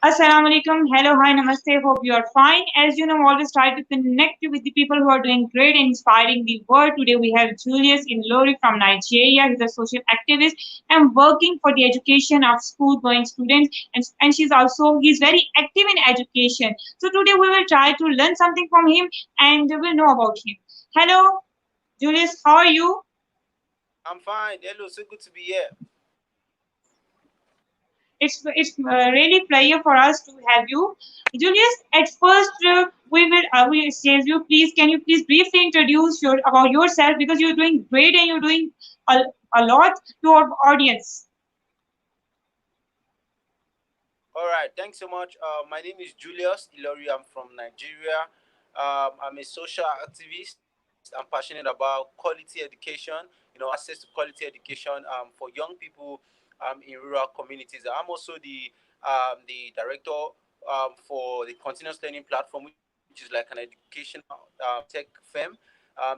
Assalamu alaikum. Hello, hi, namaste. Hope you are fine. As you know, always try to connect with the people who are doing great and inspiring the world. Today we have Julius in Ilori from Nigeria. He's a social activist and working for the education of school-going students. And he's very active in education. So today we will try to learn something from him and we'll know about him. Hello, Julius. How are you? I'm fine. Hello, so good to be here. It's really pleasure for us to have you, Julius. At first, we say you please can you please briefly introduce your about yourself because you're doing great and you're doing a, a lot to our audience. All right, thanks so much. My name is Julius Ilori. I'm from Nigeria. I'm a social activist. I'm passionate about quality education, access to quality education for young people in rural communities. I'm also the director for the continuous learning platform, which is like an educational tech firm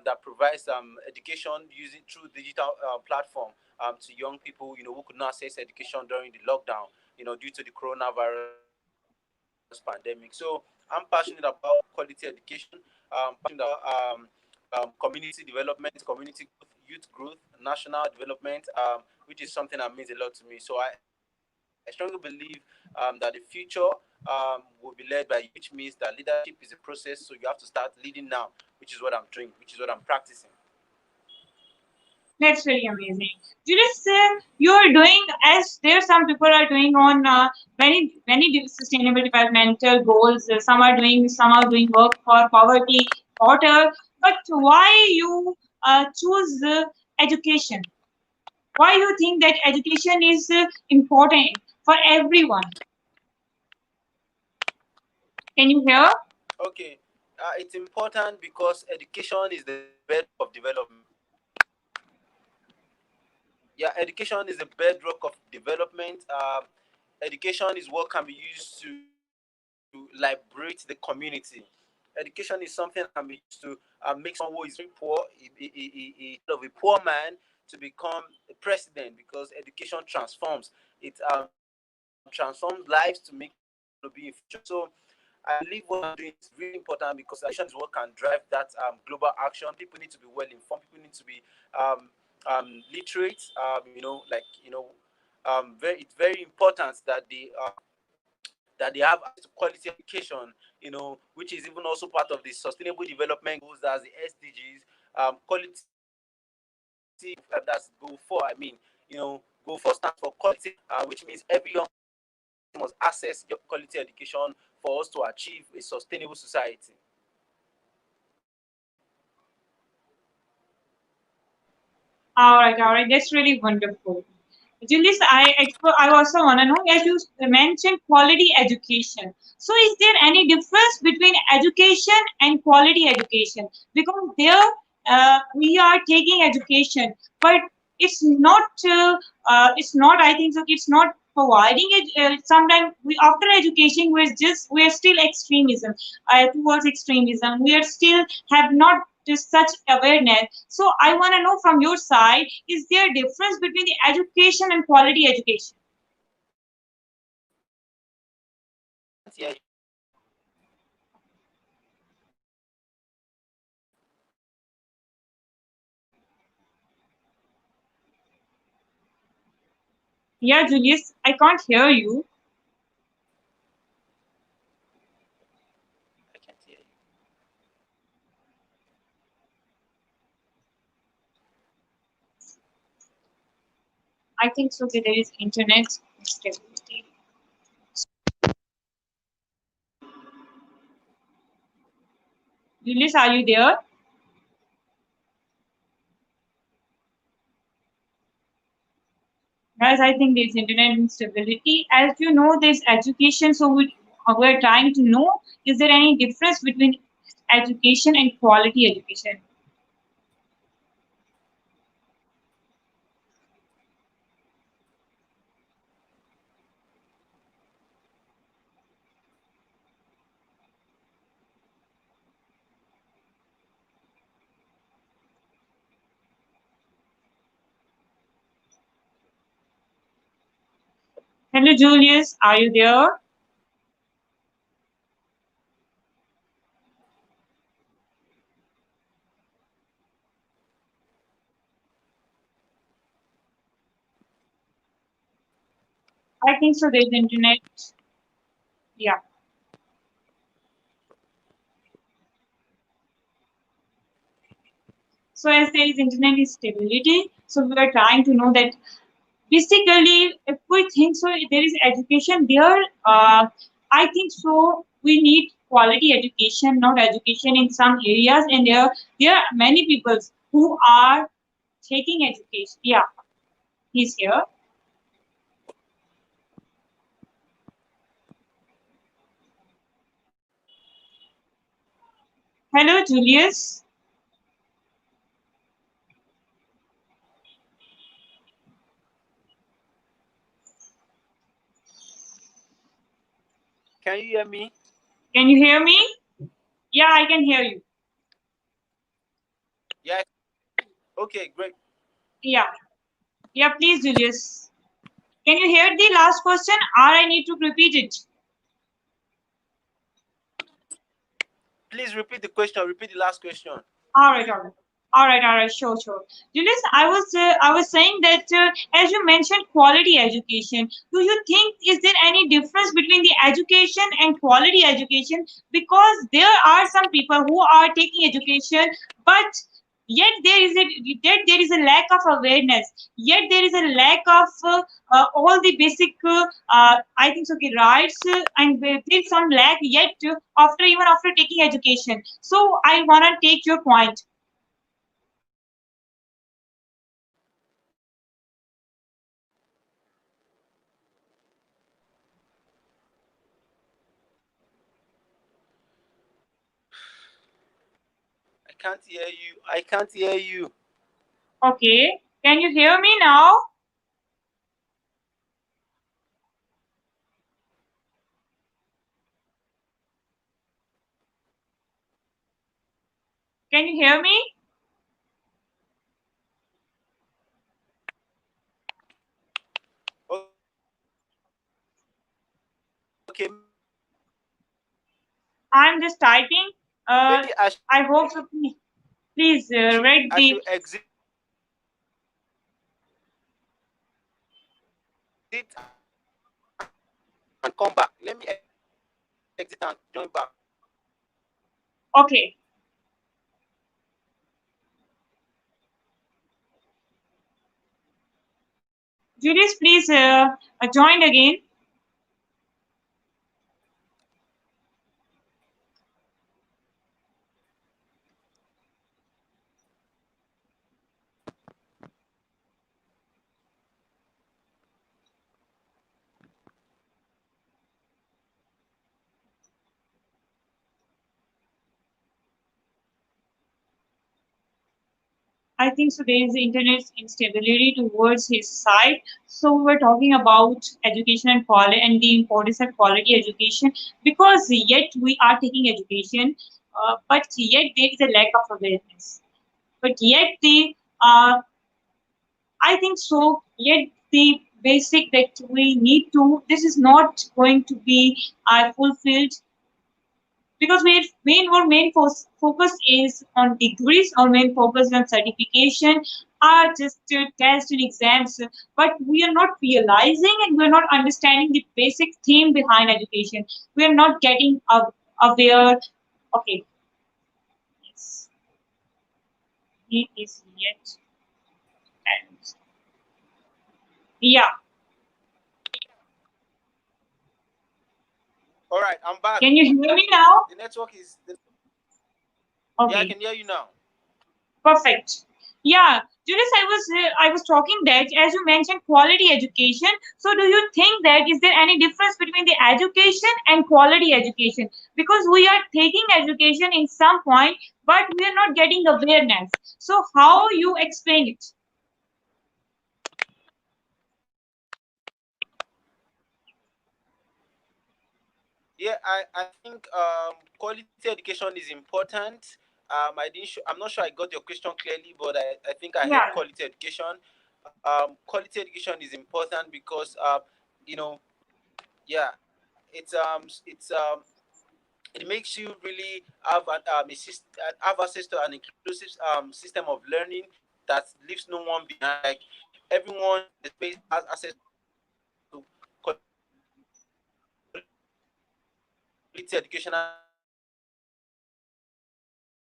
that provides education using through digital platform to young people, who could not access education during the lockdown, due to the coronavirus pandemic. So I'm passionate about quality education, passionate about community development, community growth, youth growth, national development, which is something that means a lot to me. So I strongly believe that the future will be led by youth, which means that leadership is a process. So you have to start leading now, which is what I'm doing, which is what I'm practicing. That's really amazing, Julius. You're doing as there some people are doing on sustainable developmental goals. Some are doing work for poverty, water. But why you choose education? Why you think that education is important for everyone? Can you hear? Okay, it's important because education is the bedrock of development. Yeah, education is the bedrock of development. Education is what can be used to liberate the community. Education is something that can be used to make someone who is very poor, a child of a poor man, to become a president, because education transforms. It transforms lives to make people to be in future. So I believe what I'm doing is really important because education is what can drive that global action. People need to be well informed. People need to be um, literate. It's very important that they have access to quality education. Which is even also part of the Sustainable Development Goals, that's the SDGs. Quality, that's goal four. Goal four stands for quality, which means every young person must access quality education for us to achieve a sustainable society. All right, that's really wonderful. Julius, I also want to know, as you mentioned, quality education. So, is there any difference between education and quality education? Because there we are taking education, but it's not. I think so. It's not providing it. Sometimes we after education, we're still extremism towards extremism. We are still have not just such awareness. So I want to know from your side, is there a difference between the education and quality education? I can't hear you. Yeah, Julius, I can't hear you. I can't hear you. I think so. There is internet instability. Julius, are you there? Guys, I think there's internet instability. As you know, there's education. So we're trying to know, is there any difference between education and quality education? Hello, Julius, are you there? I think so. There's internet. Yeah. So as there is internet stability, so we are trying to know that basically, if we think so, there is education there. I think so. We need quality education, not education in some areas, and there are many people who are taking education. Yeah, he's here. Hello, Julius. Can you hear me? Can you hear me? Yeah, I can hear you. Yeah. Okay, great. Yeah, yeah. Please, Julius. Can you hear the last question, or I need to repeat it? Please repeat the question. Repeat the last question. All right, all right. All right, sure, sure. Julius, I was saying that as you mentioned, quality education. Do you think is there any difference between the education and quality education? Because there are some people who are taking education, but yet there is a lack of awareness. Yet there is a lack of all the basic I think so okay, rights and there is some lack yet after even after taking education. So I wanna take your point. I can't hear you. I can't hear you. Okay. Can you hear me now? Can you hear me? Okay, I'm just typing. Uh, maybe I hope so. Please read I the. should exit and come back. Let me exit and join back. Okay. Julius, please join again. I think so. There is internet instability towards his side. So we're talking about education and quality and the importance of quality education because yet we are taking education, but yet there is a lack of awareness. But yet the I think so. Yet the basic that we need to, this is not going to be fulfilled because our main focus is on degrees, our main focus is on certification, are just tests and exams, but we are not realizing and we are not understanding the basic theme behind education. We are not getting aware. Okay, yes, he is yet. And yeah, All right, I'm back. can you hear me now? The network is. Yeah, I Okay. can hear you now. Perfect. Yeah, Julius, I was talking that as you mentioned quality education. So, do you think that is there any difference between the education and quality education? Because we are taking education in some point, but we are not getting awareness. So, how you explain it? Yeah, I think quality education is important. I'm not sure I got your question clearly, but I think I heard Yeah, quality education. Quality education is important because you know, yeah, it makes you really have access to an inclusive system of learning that leaves no one behind. Like everyone in the space has access to quality quality educational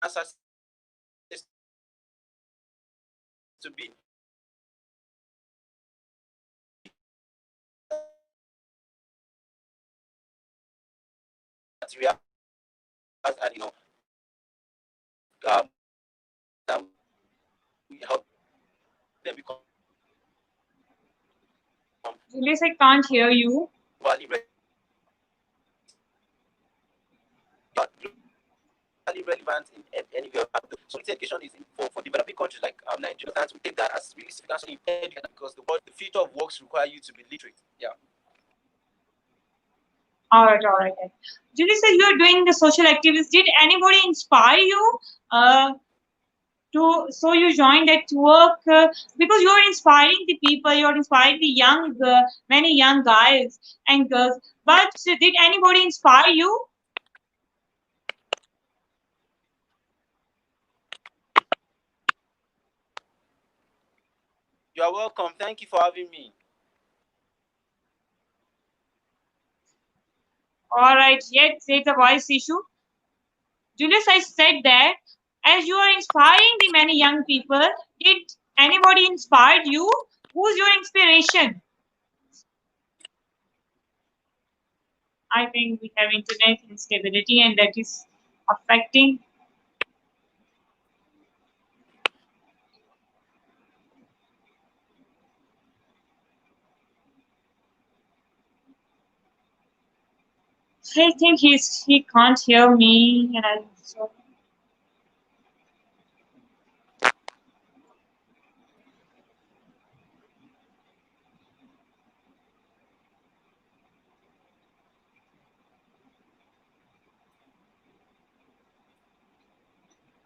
access Julius, I can't hear you. globally relevant in anywhere. So quality education is for developing countries like Nigeria. We take that as really significant. So because the future of works require you to be literate. Yeah. All right, all right. Julius, you are doing the social activities. Did anybody inspire you? Uh, to so you joined at work because you're inspiring the people, you're inspiring the young, many young guys and girls. But did anybody inspire you? You are welcome. Thank you for having me. All right, yet there's a voice issue. Julius, I said that as you are inspiring the many young people, did anybody inspired you? Who's your inspiration? I think we have internet instability and that is affecting. I think he can't hear me, and I so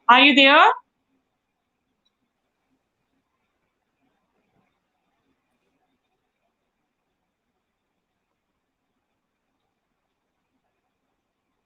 are you there?